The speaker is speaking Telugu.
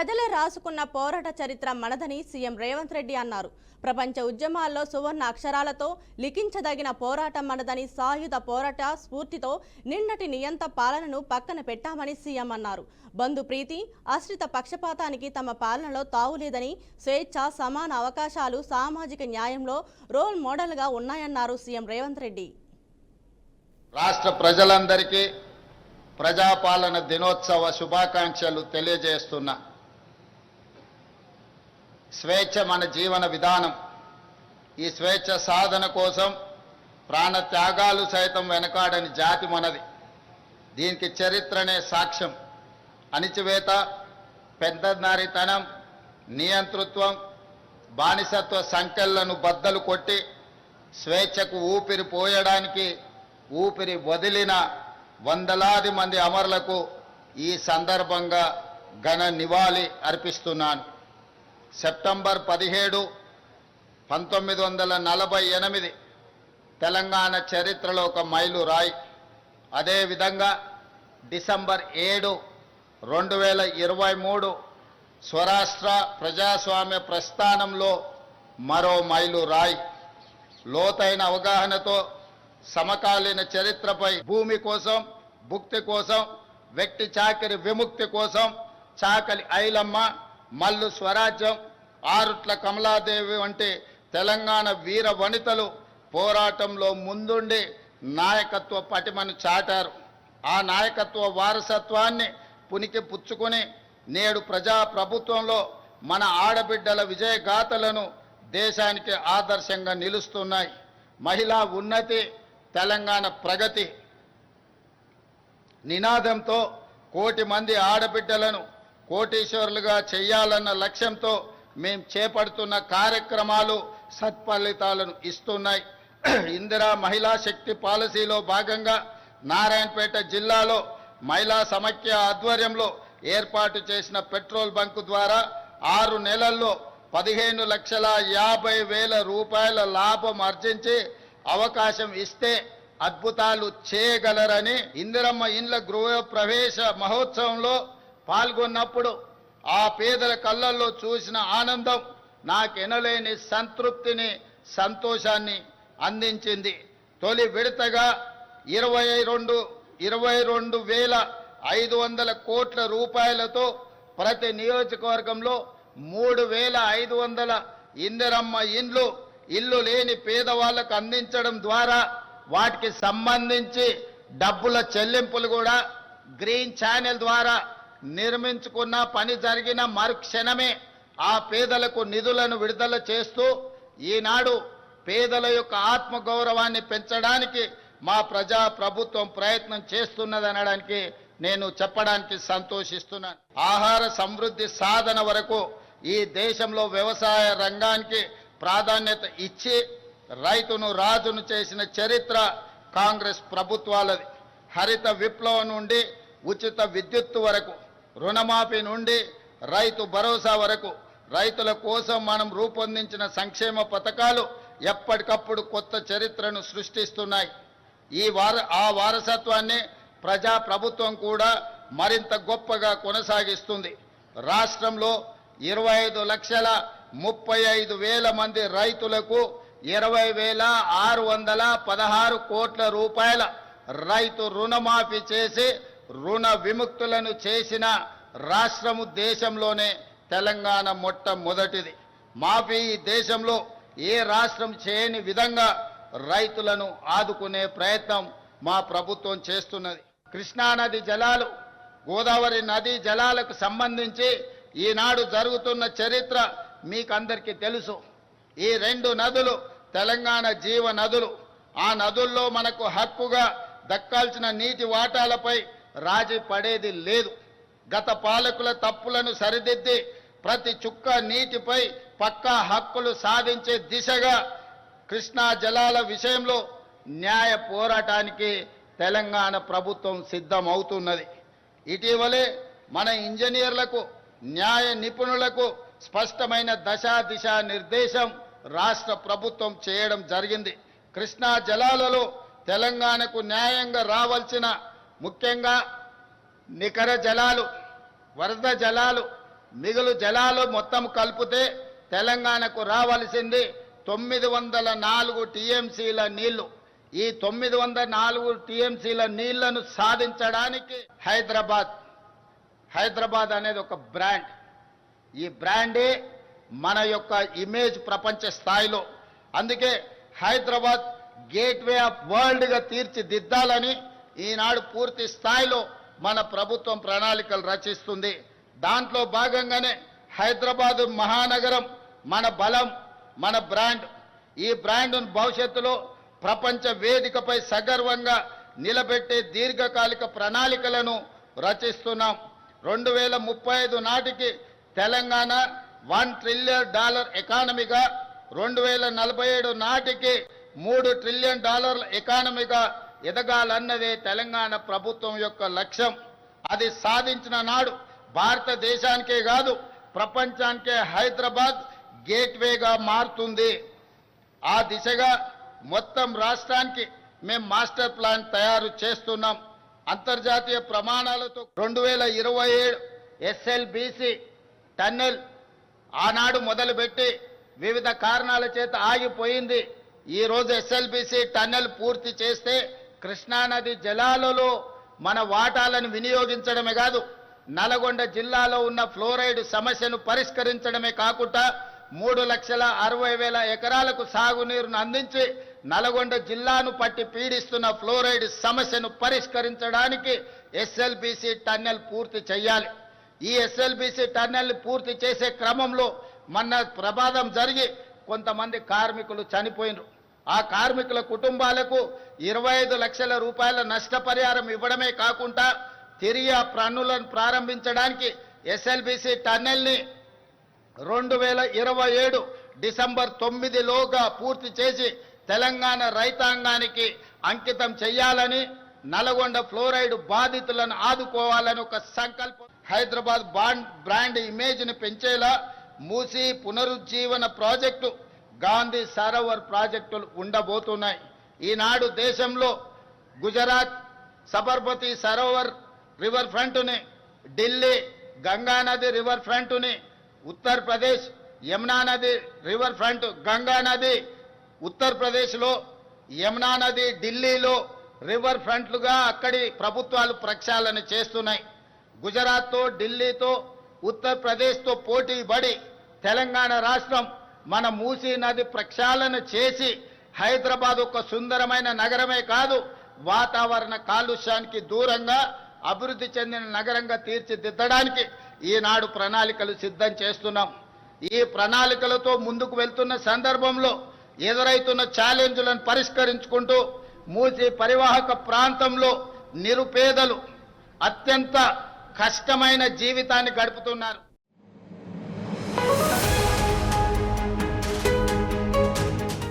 ప్రజలే రాసుకున్న పోరాట చరిత్ర మనదని సీఎం రేవంత్ రెడ్డి అన్నారు. ప్రపంచ ఉద్యమాల్లో సువర్ణ అక్షరాలతో లిఖించదగిన పోరాటం మనదని, సాయుధ పోరాట స్ఫూర్తితో నిన్నటి నియంత పాలనను పక్కన పెట్టామని సీఎం అన్నారు. బంధు ప్రీతి, ఆశ్రిత పక్షపాతానికి తమ పాలనలో తావులేదని, స్వేచ్ఛ, సమాన అవకాశాలు, సామాజిక న్యాయంలో రోల్ మోడల్గా ఉన్నాయన్నారు సీఎం రేవంత్ రెడ్డి. రాష్ట్ర ప్రజలందరికీ ప్రజాపాలన దినోత్సవ శుభాకాంక్షలు తెలియజేస్తున్నా. స్వేచ్ఛ మన జీవన విధానం. ఈ స్వేచ్ఛ సాధన కోసం ప్రాణ త్యాగాలు సైతం వెనకాడని జాతి మనది. దీనికి చరిత్రనే సాక్ష్యం. అణిచివేత, పెద్దనారితనం, నియంతృత్వం, బానిసత్వ సంకెళ్లను బద్దలు కొట్టి స్వేచ్ఛకు ఊపిరి పోయడానికి ఊపిరి వదిలిన వందలాది మంది అమరులకు ఈ సందర్భంగా ఘన నివాళి అర్పిస్తున్నాను. సెప్టెంబర్ 17, 1948 తెలంగాణ చరిత్రలో ఒక మైలురాయి. అదేవిధంగా డిసెంబర్ 7, 2023 స్వరాష్ట్ర ప్రజాస్వామ్య ప్రస్థానంలో మరో మైలురాయి. లోతైన అవగాహనతో సమకాలీన చరిత్రపై భూమి కోసం, భుక్తి కోసం, వ్యక్తి చాకరి విముక్తి కోసం చాకలి ఐలమ్మ, మల్లు స్వరాజ్యం, ఆరుట్ల కమలాదేవి వంటి తెలంగాణ వీర వనితలు పోరాటంలో ముందుండి నాయకత్వ పటిమను చాటారు. ఆ నాయకత్వ వారసత్వాన్ని పునికి పుచ్చుకొని నేడు ప్రజా ప్రభుత్వంలో మన ఆడబిడ్డల విజయగాథలను దేశానికి ఆదర్శంగా నిలుస్తున్నాయి. మహిళా ఉన్నతి, తెలంగాణ ప్రగతి నినాదంతో కోటి మంది ఆడబిడ్డలను కోటీశ్వరులుగా చేయాలన్న లక్ష్యంతో మేము చేపడుతున్న కార్యక్రమాలు సత్ఫలితాలను ఇస్తున్నాయి. ఇందిరా మహిళా శక్తి పాలసీలో భాగంగా నారాయణపేట జిల్లాలో మహిళా సమైక్య ఆధ్వర్యంలో ఏర్పాటు చేసిన పెట్రోల్ బంకు ద్వారా 6 నెలల్లో 15,50,000 రూపాయల లాభం ఆర్జించి అవకాశం ఇస్తే అద్భుతాలు చేయగలరని ఇందిరమ్మ ఇండ్ల గృహ ప్రవేశ మహోత్సవంలో పాల్గొన్నప్పుడు ఆ పేదల కళ్ళల్లో చూసిన ఆనందం నాకెనలేని సంతృప్తిని, సంతోషాన్ని అందించింది. తొలి విడతగా 22,500 కోట్ల రూపాయలతో ప్రతి నియోజకవర్గంలో 3,500 ఇందిరమ్మ ఇల్లు లేని పేదవాళ్లకు అందించడం ద్వారా వాటికి సంబంధించి డబ్బుల చెల్లింపులు కూడా గ్రీన్ ఛానల్ ద్వారా నిర్మించుకున్న పని జరిగిన మరుక్షణమే ఆ పేదలకు నిధులను విడుదల చేస్తూ ఈనాడు పేదల యొక్క ఆత్మగౌరవాన్ని పెంచడానికి మా ప్రజా ప్రభుత్వం ప్రయత్నం చేస్తున్నదనడానికి నేను చెప్పడానికి సంతోషిస్తున్నాను. ఆహార సమృద్ధి సాధన వరకు ఈ దేశంలో వ్యవసాయ రంగానికి ప్రాధాన్యత ఇచ్చి రైతును రాజును చేసిన చరిత్ర కాంగ్రెస్ ప్రభుత్వాలది. హరిత విప్లవం నుండి ఉచిత విద్యుత్తు వరకు, రుణమాఫీ నుండి రైతు భరోసా వరకు రైతుల కోసం మనం రూపొందించిన సంక్షేమ పథకాలు ఎప్పటికప్పుడు కొత్త చరిత్రను సృష్టిస్తున్నాయి. ఆ వారసత్వాన్ని ప్రజా ప్రభుత్వం కూడా మరింత గొప్పగా కొనసాగిస్తుంది. రాష్ట్రంలో 25,35,000 మంది రైతులకు 20,616 కోట్ల రూపాయల రైతు రుణమాఫీ చేసి రుణ విముక్తులను చేసిన రాష్ట్రము దేశంలోనే తెలంగాణ మొట్టమొదటిది. మాఫీ ఈ దేశంలో ఏ రాష్ట్రం చేయని విధంగా రైతులను ఆదుకునే ప్రయత్నం మా ప్రభుత్వం చేస్తున్నది. కృష్ణానది జలాలు, గోదావరి నదీ జలాలకు సంబంధించి ఈనాడు జరుగుతున్న చరిత్ర మీకందరికీ తెలుసు. ఈ 2 నదులు తెలంగాణ జీవ నదులు. ఆ నదుల్లో మనకు హక్కుగా దక్కాల్సిన నీటి వాటాలపై రాజీ పడేది లేదు. గత పాలకుల తప్పులను సరిదిద్ది ప్రతి చుక్క నీటిపై పక్కా హక్కులు సాధించే దిశగా కృష్ణా జలాల విషయంలో న్యాయ పోరాటానికి తెలంగాణ ప్రభుత్వం సిద్ధమవుతున్నది. ఇటీవలే మన ఇంజనీర్లకు, న్యాయ నిపుణులకు స్పష్టమైన దిశ నిర్దేశం రాష్ట్ర ప్రభుత్వం చేయడం జరిగింది. కృష్ణా జలాలలో తెలంగాణకు న్యాయంగా రావాల్సిన ముఖ్యంగా నికర జలాలు, వరద జలాలు, మిగులు జలాలు మొత్తం కలిపితే తెలంగాణకు రావాల్సింది 904 టీఎంసీల నీళ్లు. ఈ 904 టీఎంసీల నీళ్లను సాధించడానికి హైదరాబాద్ అనేది ఒక బ్రాండ్. ఈ బ్రాండే మన యొక్క ఇమేజ్ ప్రపంచ స్థాయిలో. అందుకే హైదరాబాద్ గేట్వే ఆఫ్ వరల్డ్గా తీర్చిదిద్దాలని ఈనాడు పూర్తి స్థాయిలో మన ప్రభుత్వం ప్రణాళికలు రచిస్తుంది. దాంట్లో భాగంగానే హైదరాబాదు మహానగరం మన బలం, మన బ్రాండ్. ఈ బ్రాండ్ను భవిష్యత్తులో ప్రపంచ వేదికపై సగర్వంగా నిలబెట్టే దీర్ఘకాలిక ప్రణాళికలను రచిస్తున్నాం. 2035 నాటికి తెలంగాణ $1 ట్రిలియన్ ఎకానమీగా, 2047 నాటికి $3 ట్రిలియన్ ఎకానమీగా ఎదగాలన్నదే తెలంగాణ ప్రభుత్వం యొక్క లక్ష్యం. అది సాధించిన నాడు భారతదేశానికే కాదు ప్రపంచానికే హైదరాబాద్ గేట్వేగా మారుతుంది. ఆ దిశగా మొత్తం రాష్ట్రానికి మేము మాస్టర్ ప్లాన్ తయారు చేస్తున్నాం. అంతర్జాతీయ ప్రమాణాలతో 2027 ఎస్ఎల్బిసి టన్నెల్ ఆనాడు మొదలుపెట్టి వివిధ కారణాల చేత ఆగిపోయింది. ఈ రోజు ఎస్ఎల్బిసి టన్నెల్ పూర్తి చేస్తే కృష్ణానది జలాలలో మన వాటాలను వినియోగించడమే కాదు, నల్గొండ జిల్లాలో ఉన్న ఫ్లోరైడ్ సమస్యను పరిష్కరించడమే కాకుండా 3,60,000 ఎకరాలకు సాగునీరును అందించి నల్గొండ జిల్లాను పట్టి పీడిస్తున్న ఫ్లోరైడ్ సమస్యను పరిష్కరించడానికి ఎస్ఎల్బిసి టన్నెల్ పూర్తి చేయాలి. ఈ ఎస్ఎల్బిసి టన్నెల్ పూర్తి చేసే క్రమంలో మొన్న ప్రమాదం జరిగి కొంతమంది కార్మికులు చనిపోయినారు. ఆ కార్మికుల కుటుంబాలకు 25 లక్షల రూపాయల నష్టపరిహారం ఇవ్వడమే కాకుండా తిరిగి ఆ పన్నులను ప్రారంభించడానికి ఎస్ఎల్బిసి టన్నెల్ని 2027 డిసెంబర్ 9లోగా పూర్తి చేసి తెలంగాణ రైతాంగానికి అంకితం చేయాలని, నల్గొండ ఫ్లోరైడ్ బాధితులను ఆదుకోవాలని ఒక సంకల్పం. హైదరాబాద్ బ్రాండ్ ఇమేజ్ని పెంచేలా మూసీ పునరుజ్జీవన ప్రాజెక్టు, గాంధీ సరోవర్ ప్రాజెక్టులు ఉండబోతున్నాయి. ఈనాడు దేశంలో గుజరాత్ సబర్మతి సరోవర్ రివర్ ఫ్రంట్ని, ఢిల్లీ గంగానది రివర్ ఫ్రంట్ని, ఉత్తరప్రదేశ్ యమునా నది రివర్ ఫ్రంట్, గంగా నది ఉత్తరప్రదేశ్లో, యమునా నది ఢిల్లీలో రివర్ ఫ్రంట్లుగా అక్కడి ప్రభుత్వాలు ప్రక్షాళన చేస్తున్నాయి. గుజరాత్తో, ఢిల్లీతో, ఉత్తరప్రదేశ్తో పోటీ పడి తెలంగాణ రాష్ట్రం మన మూసీ నది ప్రక్షాళన చేసి హైదరాబాద్ ఒక సుందరమైన నగరమే కాదు, వాతావరణ కాలుష్యానికి దూరంగా అభివృద్ధి చెందిన నగరంగా తీర్చిదిద్దడానికి ఈనాడు ప్రణాళికలు సిద్ధం చేస్తున్నాం. ఈ ప్రణాళికలతో ముందుకు వెళ్తున్న సందర్భంలో ఎదురైతున్న ఛాలెంజ్లను పరిష్కరించుకుంటూ మూసీ పరివాహక ప్రాంతంలో నిరుపేదలు అత్యంత కష్టమైన జీవితాన్ని గడుపుతున్నారు.